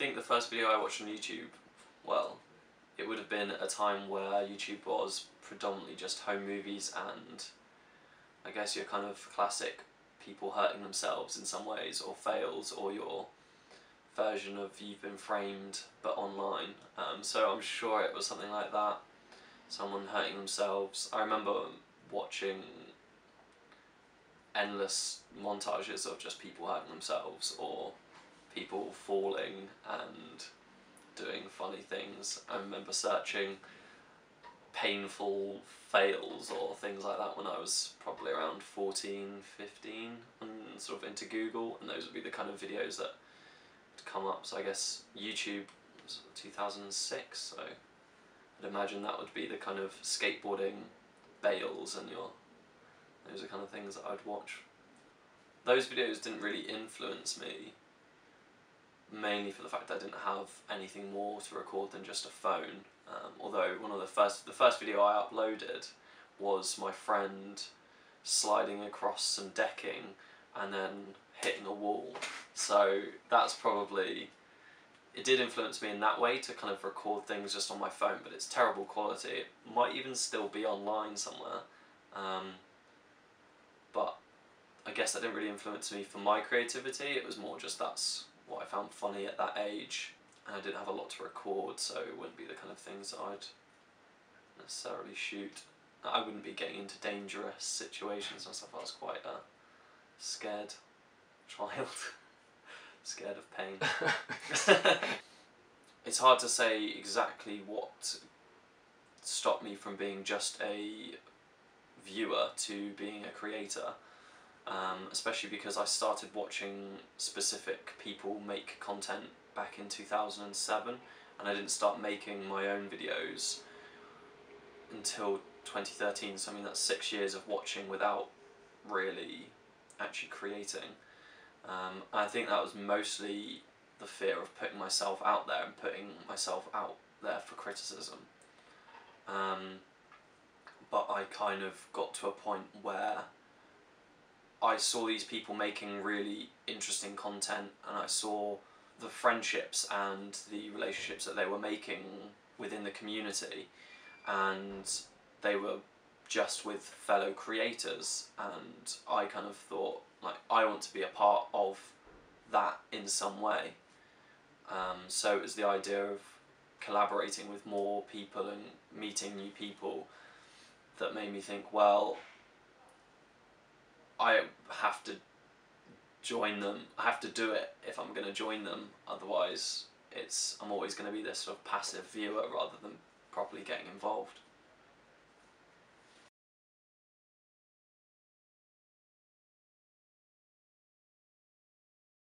think the first video I watched on YouTube, well, it would have been at a time where YouTube was predominantly just home movies and I guess your kind of classic people hurting themselves in some ways, or fails, or your version of You've Been Framed but online. So I'm sure it was something like that. Someone hurting themselves. I remember watching endless montages of just people hurting themselves or people falling and doing funny things. I remember searching painful fails or things like that when I was probably around 14, 15 and sort of into Google, and those would be the kind of videos that would come up. So I guess YouTube was 2006, so I'd imagine that would be the kind of skateboarding fails and those are kind of things that I'd watch. Those videos didn't really influence me, mainly for the fact that I didn't have anything more to record than just a phone. Although one of the first video I uploaded was my friend sliding across some decking and then hitting a wall. So that's probably, it did influence me in that way to kind of record things just on my phone, but it's terrible quality. It might even still be online somewhere. But I guess that didn't really influence me for my creativity. It was more just that's what I found funny at that age, and I didn't have a lot to record, so it wouldn't be the kind of things that I'd necessarily shoot. I wouldn't be getting into dangerous situations and stuff. I was quite a scared child. Scared of pain. It's hard to say exactly what stopped me from being just a viewer to being a creator. Especially because I started watching specific people make content back in 2007, and I didn't start making my own videos until 2013, so I mean that's 6 years of watching without really actually creating. I think that was mostly the fear of putting myself out there and putting myself out there for criticism. But I kind of got to a point where I saw these people making really interesting content, and I saw the friendships and the relationships that they were making within the community, and they were just with fellow creators, and I kind of thought, like, I want to be a part of that in some way. So it was the idea of collaborating with more people and meeting new people that made me think, well, I have to join them. I have to do it if I'm going to join them. Otherwise, I'm always going to be this sort of passive viewer rather than properly getting involved.